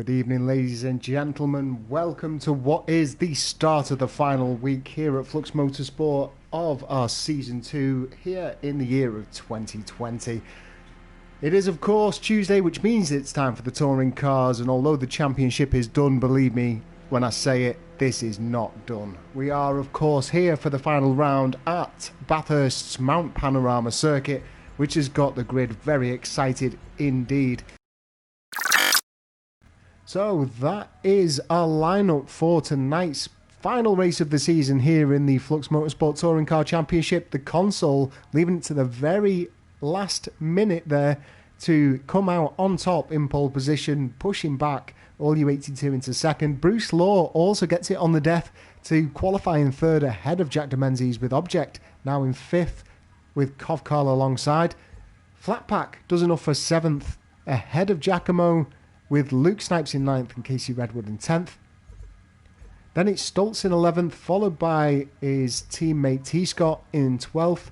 Good evening, ladies and gentlemen. Welcome to what is the start of the final week here at Flux Motorsport of our Season 2 here in the year of 2020. It is, of course, Tuesday, which means it's time for the touring cars, and although the championship is done, believe me when I say it, this is not done. We are, of course, here for the final round at Bathurst's Mount Panorama circuit, which has got the grid very excited indeed. So that is our lineup for tonight's final race of the season here in the Flux Motorsport Touring Car Championship. The console leaving it to the very last minute there to come out on top in pole position, pushing back all U82 into second. Bruce Law also gets it on the death to qualify in third ahead of Jack de Menzies, with Object now in fifth with Kovkarl alongside. Flatpack does enough for seventh ahead of Giacomo, with Luke Snipes in 9th and Casey Redwood in 10th. Then it's Stoltz in 11th, followed by his teammate T-Scott in 12th,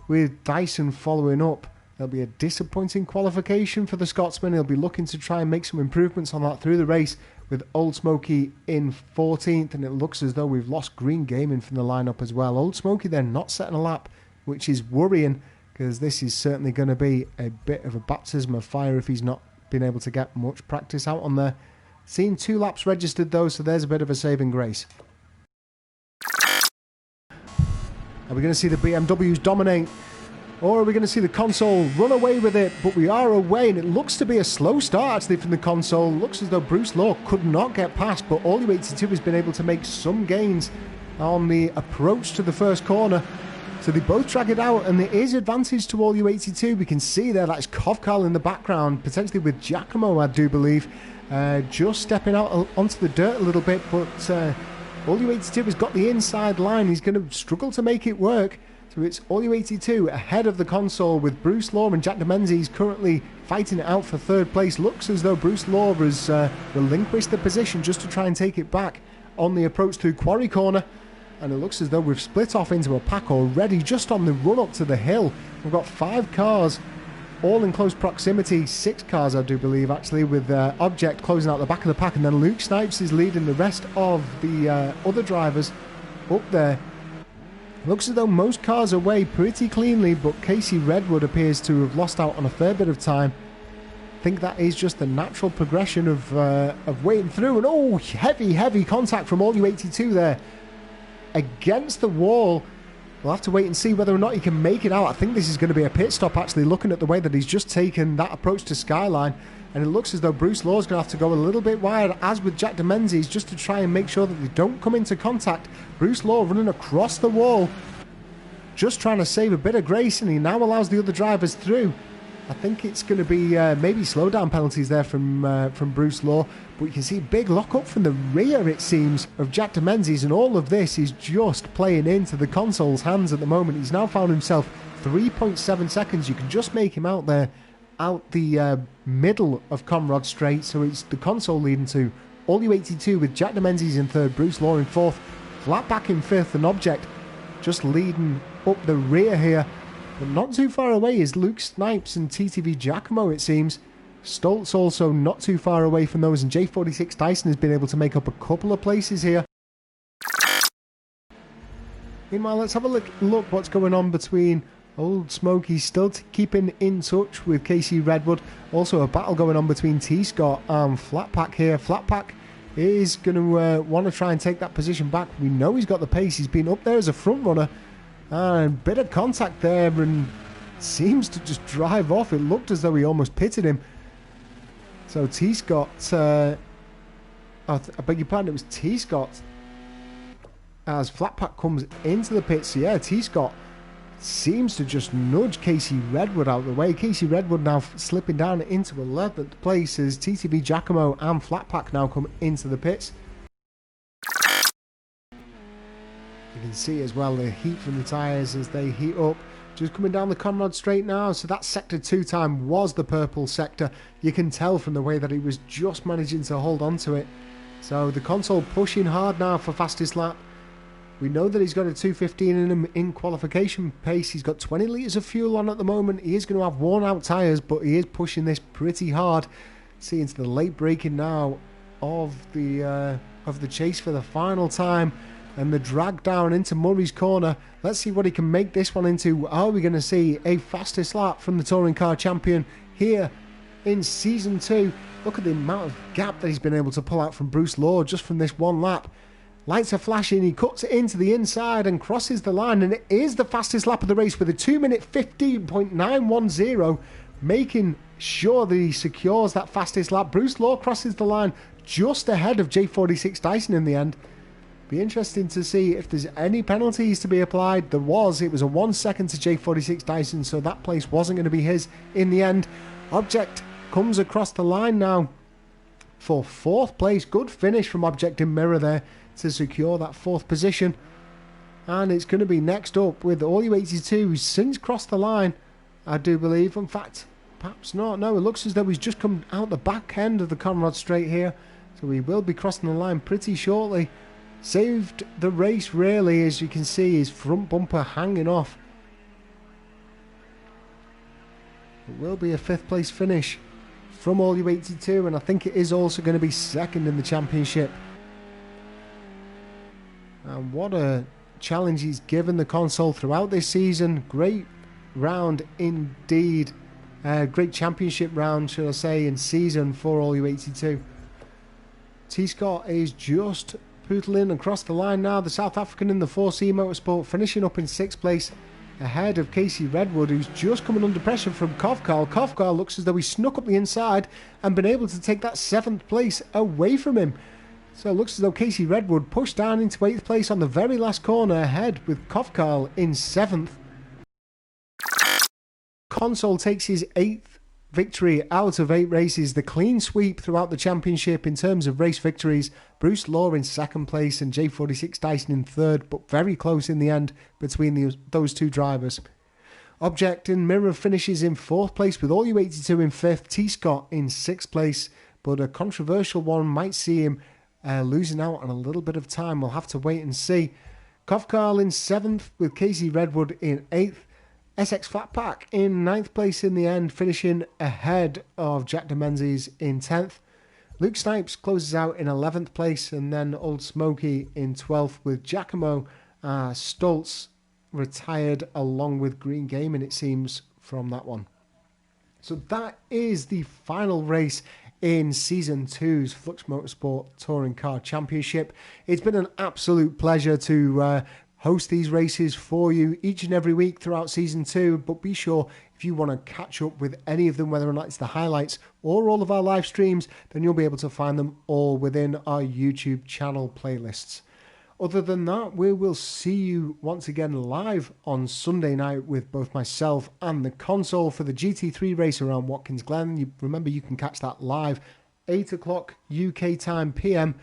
with Dyson following up. There'll be a disappointing qualification for the Scotsman. He'll be looking to try and make some improvements on that through the race, with Old Smoky in 14th, and it looks as though we've lost Green Gaming from the lineup as well. Old Smoky then not setting a lap, which is worrying, because this is certainly going to be a bit of a baptism of fire if he's not been able to get much practice out on there. Seen 2 laps registered though, so there's a bit of a saving grace. Are we going to see the BMWs dominate, or are we going to see the console run away with it? But we are away, and it looks to be a slow start actually from the console. Looks as though Bruce Law could not get past, but all U82 has been able to make some gains on the approach to the first corner. So they both drag it out, and there is advantage to all U82. We can see there that's Kovkarl in the background, potentially with Giacomo, I do believe, just stepping out onto the dirt a little bit, but all U82 has got the inside line. He's going to struggle to make it work. So it's all U82 ahead of the console, with Bruce Law and Jack de Menzies currently fighting it out for third place. Looks as though Bruce Law has relinquished the position just to try and take it back on the approach through Quarry Corner. And it looks as though we've split off into a pack already just on the run up to the hill. We've got 5 cars all in close proximity, 6 cars I do believe actually, with Object closing out the back of the pack, and then Luke Snipes is leading the rest of the other drivers up there. Looks as though most cars are away pretty cleanly, but Casey Redwood appears to have lost out on a fair bit of time. I think that is just the natural progression of waiting through, and heavy contact from all U82 there against the wall. We'll have to wait and see whether or not he can make it out. I think this is going to be a pit stop actually, looking at the way that he's just taken that approach to Skyline, and it looks as though Bruce Law's going to have to go a little bit wide, as with Jack de Menzies, just to try and make sure that they don't come into contact. Bruce Law running across the wall, just trying to save a bit of grace, and he now allows the other drivers through. I think it's going to be maybe slowdown penalties there from Bruce Law, but you can see big lock-up from the rear, it seems, of Jack de Menzies, and all of this is just playing into the console's hands at the moment. He's now found himself 3.7 seconds. You can just make him out there, out the middle of Conrod Straight, so it's the console leading to all U82 with Jack de Menzies in third, Bruce Law in fourth, Flatback in fifth, and Object just leading up the rear here. But not too far away is Luke Snipes and TTV Giacomo, it seems. Stoltz also not too far away from those, and J46 Dyson has been able to make up a couple of places here. Meanwhile, let's have a look what's going on between Old Smoky still keeping in touch with Casey Redwood. Also a battle going on between T-Scott and Flatpack here. Flatpack is going to want to try and take that position back. We know he's got the pace. He's been up there as a front runner. And a bit of contact there, and seems to just drive off. It looked as though he almost pitted him. So T-Scott, I beg your pardon, it was T-Scott as Flatpack comes into the pits. So yeah, T-Scott seems to just nudge Casey Redwood out of the way. Casey Redwood now slipping down into 11th place as TTV Giacomo and Flatpack now come into the pits. You can see as well the heat from the tyres as they heat up. Just coming down the Conrod Straight now, so that sector 2 time was the purple sector. You can tell from the way that he was just managing to hold on to it. So the console pushing hard now for fastest lap. We know that he's got a 2:15 in him in qualification pace. He's got 20 litres of fuel on at the moment. He is going to have worn out tyres, but he is pushing this pretty hard. See into the late braking now of the chase for the final time, and the drag down into Murray's corner. Let's see what he can make this one into. Are we going to see a fastest lap from the touring car champion here in season 2? Look at the amount of gap that he's been able to pull out from Bruce Law just from this one lap. Lights are flashing, he cuts it into the inside and crosses the line, and it is the fastest lap of the race with a 2-minute 15.910, making sure that he secures that fastest lap. Bruce Law crosses the line just ahead of J46 Dyson in the end. Be interesting to see if there's any penalties to be applied. There was. It was a 1 second to J46 Dyson, so that place wasn't going to be his in the end. Object comes across the line now for 4th place. Good finish from Object in Mirror there to secure that 4th position. And it's going to be next up with All You 82, who's since crossed the line, I do believe. In fact, perhaps not. No, it looks as though he's just come out the back end of the Conrad Straight here. So he will be crossing the line pretty shortly. Saved the race really, as you can see, his front bumper hanging off. It will be a 5th place finish from All You 82, and I think it is also going to be 2nd in the championship. And what a challenge he's given the console throughout this season. Great round indeed. Great championship round, should I say, in season for All You 82. T. Scott is just pootling across the line now. The South African in the 4C Motorsport finishing up in 6th place ahead of Casey Redwood, who's just coming under pressure from Kovkar. Kovkar looks as though he snuck up the inside and been able to take that 7th place away from him. So it looks as though Casey Redwood pushed down into 8th place on the very last corner ahead with Kovkar in 7th. Console takes his 8th victory out of 8 races, the clean sweep throughout the championship in terms of race victories. Bruce Law in 2nd place and J46 Dyson in 3rd, but very close in the end between those two drivers. Object in Mirror finishes in 4th place with All You 82 in 5th, T. Scott in 6th place, but a controversial one might see him losing out on a little bit of time. We'll have to wait and see. Kovkar in 7th with Casey Redwood in 8th. SX Flatpack in 9th place in the end, finishing ahead of Jack de Menzies in 10th. Luke Snipes closes out in 11th place, and then Old Smoky in 12th with Giacomo Stoltz retired along with Green Gaming, it seems, from that one. So that is the final race in Season 2's Flux Motorsport Touring Car Championship. It's been an absolute pleasure to host these races for you each and every week throughout Season 2, but be sure if you want to catch up with any of them, whether or not it's the highlights or all of our live streams, then you'll be able to find them all within our YouTube channel playlists. Other than that, we will see you once again live on Sunday night with both myself and the console for the GT3 race around Watkins Glen. Remember, you can catch that live 8 o'clock UK time PM.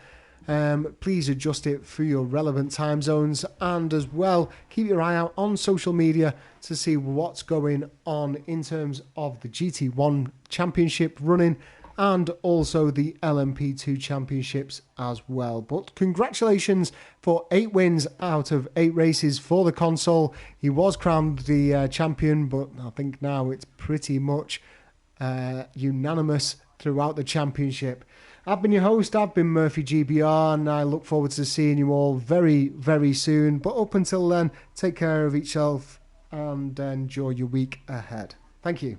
Please adjust it for your relevant time zones, and as well keep your eye out on social media to see what's going on in terms of the GT1 championship running and also the LMP2 championships as well. But congratulations for 8 wins out of 8 races for the console. He was crowned the champion, but I think now it's pretty much unanimous throughout the championship. I've been your host, I've been Murphy GBR, and I look forward to seeing you all very, very soon. But up until then, take care of yourself and enjoy your week ahead. Thank you.